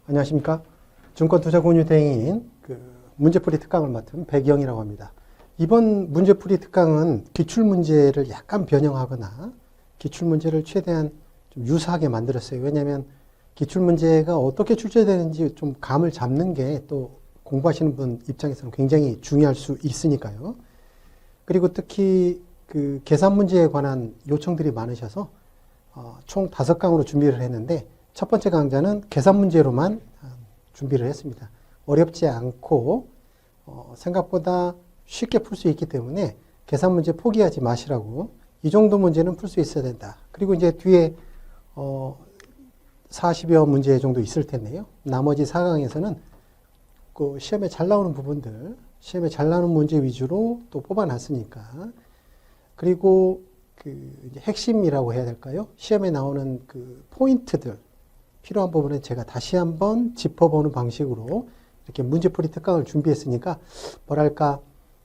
안녕하십니까. 증권투자공유대행인 문제풀이 특강을 맡은 백이영이라고 합니다. 이번 문제풀이 특강은 기출문제를 약간 변형하거나 기출문제를 최대한 좀 유사하게 만들었어요. 왜냐하면 기출문제가 어떻게 출제되는지 좀 감을 잡는 게 또 공부하시는 분 입장에서는 굉장히 중요할 수 있으니까요. 그리고 특히 그 계산 문제에 관한 요청들이 많으셔서 총 5강으로 준비를 했는데 첫 번째 강좌는 계산 문제로만 준비를 했습니다. 어렵지 않고 생각보다 쉽게 풀 수 있기 때문에 계산 문제 포기하지 마시라고, 이 정도 문제는 풀 수 있어야 된다. 그리고 이제 뒤에 40여 문제 정도 있을 텐데요. 나머지 4강에서는 그 시험에 잘 나오는 부분들, 시험에 잘 나오는 문제 위주로 또 뽑아놨으니까, 그리고 그 이제 핵심이라고 해야 될까요? 시험에 나오는 그 포인트들, 필요한 부분은 제가 다시 한번 짚어보는 방식으로 이렇게 문제풀이 특강을 준비했으니까, 뭐랄까,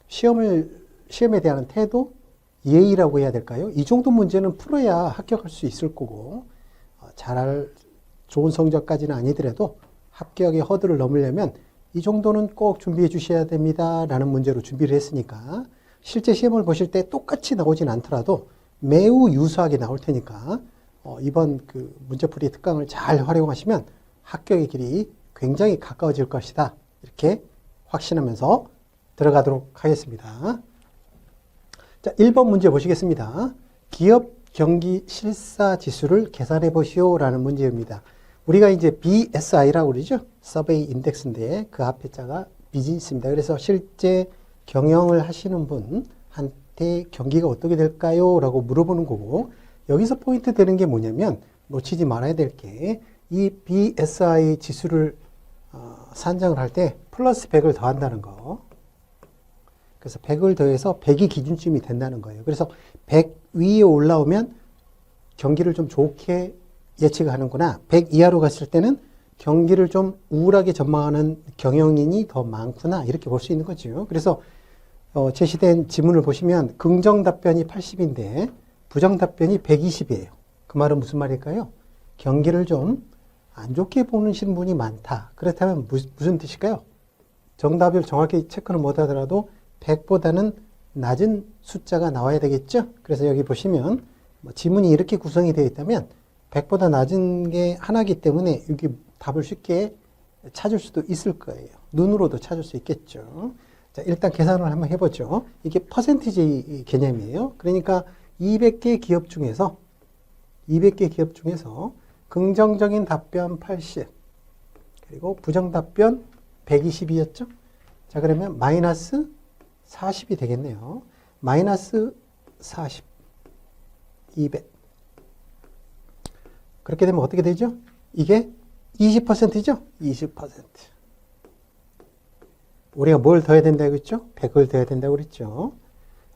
시험에 대한 태도, 예의라고 해야 될까요? 이 정도 문제는 풀어야 합격할 수 있을 거고, 좋은 성적까지는 아니더라도 합격의 허들을 넘으려면 이 정도는 꼭 준비해 주셔야 됩니다. 라는 문제로 준비를 했으니까, 실제 시험을 보실 때 똑같이 나오진 않더라도 매우 유사하게 나올 테니까, 이번 그 문제풀이 특강을 잘 활용하시면 합격의 길이 굉장히 가까워질 것이다. 이렇게 확신하면서 들어가도록 하겠습니다. 자, 1번 문제 보시겠습니다. 기업 경기 실사 지수를 계산해 보시오 라는 문제입니다. 우리가 이제 BSI라고 그러죠. 서베이 인덱스인데 그 앞에 자가 비즈니스입니다. 그래서 실제 경영을 하시는 분한테 경기가 어떻게 될까요? 라고 물어보는 거고, 여기서 포인트 되는 게 뭐냐면, 놓치지 말아야 될 게, 이 BSI 지수를 산정을 할 때 플러스 100을 더한다는 거. 그래서 100을 더해서 100이 기준점이 된다는 거예요. 그래서 100 위에 올라오면 경기를 좀 좋게 예측하는구나. 100 이하로 갔을 때는 경기를 좀 우울하게 전망하는 경영인이 더 많구나. 이렇게 볼 수 있는 거죠. 그래서 제시된 지문을 보시면 긍정 답변이 80인데 부정 답변이 120이에요. 그 말은 무슨 말일까요? 경기를 좀 안 좋게 보시는 분이 많다. 그렇다면 무슨 뜻일까요? 정답을 정확히 체크는 못하더라도 100보다는 낮은 숫자가 나와야 되겠죠? 그래서 여기 보시면 지문이 이렇게 구성이 되어 있다면 100보다 낮은 게 하나이기 때문에 여기 답을 쉽게 찾을 수도 있을 거예요. 눈으로도 찾을 수 있겠죠. 자, 일단 계산을 한번 해보죠. 이게 퍼센티지 개념이에요. 그러니까 200개 기업 중에서 긍정적인 답변 80, 그리고 부정 답변 120이었죠. 자, 그러면 마이너스 40이 되겠네요. 마이너스 40, 200. 그렇게 되면 어떻게 되죠? 이게 20%죠? 20%. 우리가 뭘 더해야 된다고 그랬죠? 100을 더해야 된다고 그랬죠?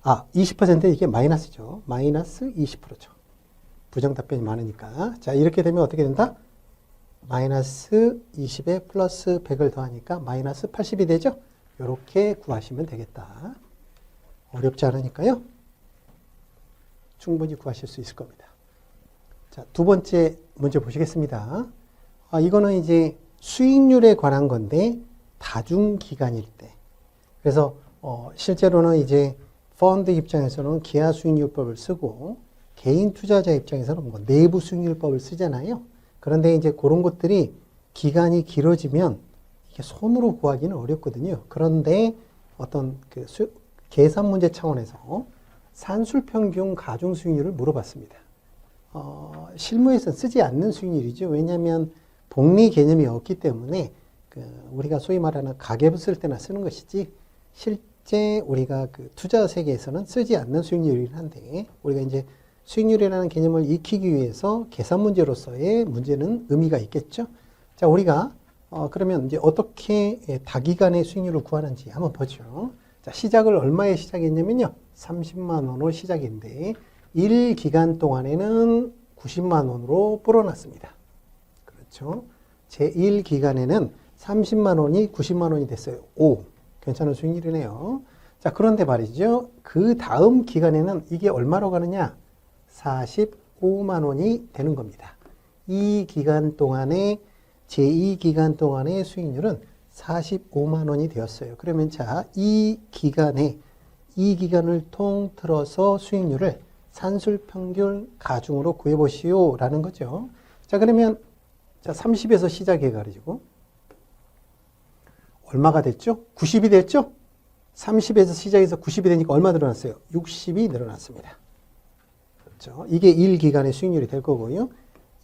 20%는 이게 마이너스죠. 마이너스 20%죠. 부정 답변이 많으니까. 자, 이렇게 되면 어떻게 된다? 마이너스 20에 플러스 100을 더하니까 마이너스 80이 되죠? 이렇게 구하시면 되겠다. 어렵지 않으니까요. 충분히 구하실 수 있을 겁니다. 자, 두 번째 문제 보시겠습니다. 이거는 이제 수익률에 관한 건데 다중기관일 때. 그래서 실제로는 이제 펀드 입장에서는 기하 수익률법을 쓰고 개인 투자자 입장에서는 뭐 내부 수익률법을 쓰잖아요. 그런데 이제 그런 것들이 기간이 길어지면 이게 손으로 구하기는 어렵거든요. 그런데 어떤 그 계산 문제 차원에서 산술평균 가중 수익률을 물어봤습니다. 실무에서 쓰지 않는 수익률이죠. 왜냐하면 복리 개념이 없기 때문에 우리가 소위 말하는 가계부 쓸 때나 쓰는 것이지, 실제 우리가 그 투자 세계에서는 쓰지 않는 수익률이긴 한데, 우리가 이제 수익률이라는 개념을 익히기 위해서 계산 문제로서의 문제는 의미가 있겠죠. 자, 우리가 그러면 이제 어떻게 다기간의 수익률을 구하는지 한번 보죠. 자, 시작을 얼마에 시작했냐면요, 30만 원으로 시작인데 1기간 동안에는 90만 원으로 불어났습니다. 그렇죠. 제1기간에는 30만 원이 90만 원이 됐어요. 오, 괜찮은 수익률이네요. 자, 그런데 말이죠, 그 다음 기간에는 이게 얼마로 가느냐? 45만 원이 되는 겁니다. 이 기간 동안에 제2기간 동안의 수익률은 45만 원이 되었어요. 그러면 자, 이 기간을 통틀어서 수익률을 산술평균 가중으로 구해보시오 라는 거죠. 자, 그러면 자, 30에서 시작해가지고 얼마가 됐죠? 90이 됐죠? 30에서 시작해서 90이 되니까 얼마 늘어났어요? 60이 늘어났습니다. 그렇죠? 이게 1기간의 수익률이 될 거고요.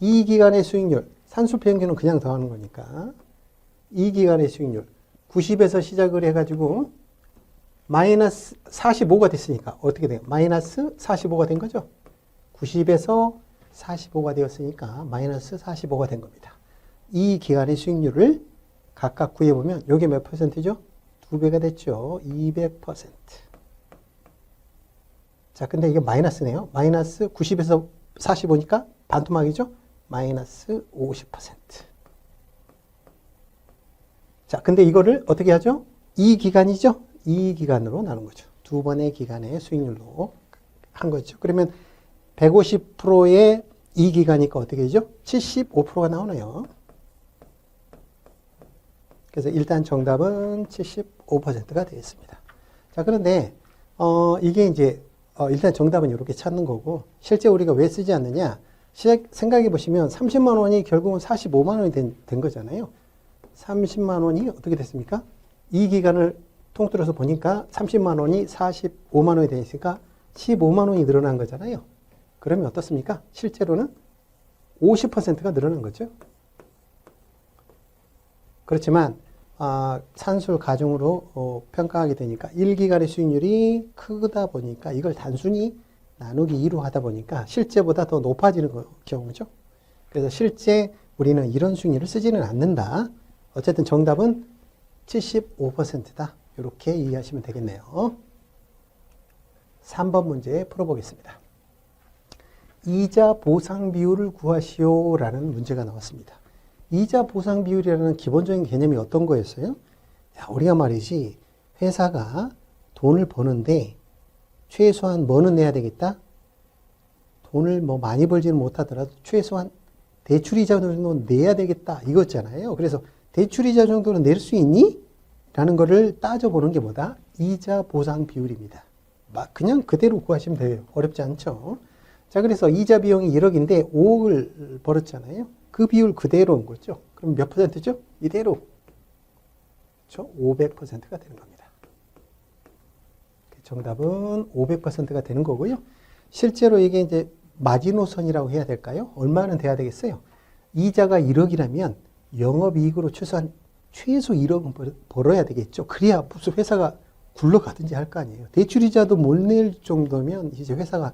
2기간의 수익률, 산술평균은 그냥 더하는 거니까 2기간의 수익률 90에서 시작을 해가지고 마이너스 45가 됐으니까 어떻게 돼요? 마이너스 45가 된 거죠. 90에서 45가 되었으니까 마이너스 45가 된 겁니다. 이 기간의 수익률을 각각 구해보면 이게 몇 퍼센트죠? 2배가 됐죠. 200%. 자, 근데 이게 마이너스네요. 마이너스 90에서 45니까 반토막이죠? 마이너스 50%. 자, 근데 이거를 어떻게 하죠? 이 기간이죠? 이 기간으로 나눈 거죠. 두 번의 기간의 수익률로 한 거죠. 그러면 150%의 이 기간이니까 어떻게 되죠? 75%가 나오네요. 그래서 일단 정답은 75%가 되겠습니다. 자, 그런데 이게 이제 일단 정답은 이렇게 찾는 거고 실제 우리가 왜 쓰지 않느냐? 생각해 보시면 30만 원이 결국은 45만 원이 된 거잖아요. 30만 원이 어떻게 됐습니까? 이 기간을 통틀어서 보니까 30만 원이 45만 원이 되니까 15만 원이 늘어난 거잖아요. 그러면 어떻습니까? 실제로는 50%가 늘어난 거죠. 그렇지만 산술 가중으로 평가하게 되니까 1기간의 수익률이 크다 보니까 이걸 단순히 나누기 2로 하다 보니까 실제보다 더 높아지는 경우죠. 그래서 실제 우리는 이런 수익률을 쓰지는 않는다. 어쨌든 정답은 75%다. 이렇게 이해하시면 되겠네요. 3번 문제 풀어보겠습니다. 이자 보상 비율을 구하시오라는 문제가 나왔습니다. 이자 보상 비율이라는 기본적인 개념이 어떤 거였어요? 자, 우리가 말이지 회사가 돈을 버는데 최소한 뭐는 내야 되겠다? 돈을 뭐 많이 벌지는 못하더라도 최소한 대출이자 정도는 내야 되겠다 이거잖아요. 그래서 대출이자 정도는 낼 수 있니? 라는 거를 따져보는 게 뭐다? 이자 보상 비율입니다. 그냥 그대로 구하시면 돼요. 어렵지 않죠? 자, 그래서 이자 비용이 1억인데 5억을 벌었잖아요. 그 비율 그대로인 거죠. 그럼 몇 퍼센트죠? 이대로. 그렇죠? 500%가 되는 겁니다. 정답은 500%가 되는 거고요. 실제로 이게 이제 마지노선이라고 해야 될까요? 얼마는 돼야 되겠어요? 이자가 1억이라면 영업이익으로 최소 1억은 벌어야 되겠죠. 그래야 무슨 회사가 굴러가든지 할 거 아니에요. 대출이자도 못 낼 정도면 이제 회사가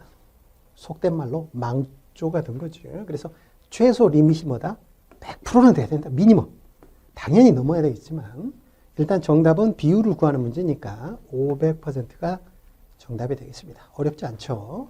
속된 말로 망조가 된 거죠. 그래서 최소 리밋이 뭐다? 100%는 돼야 된다. 미니멈. 당연히 넘어야 되겠지만 일단 정답은 비율을 구하는 문제니까 500%가 정답이 되겠습니다. 어렵지 않죠?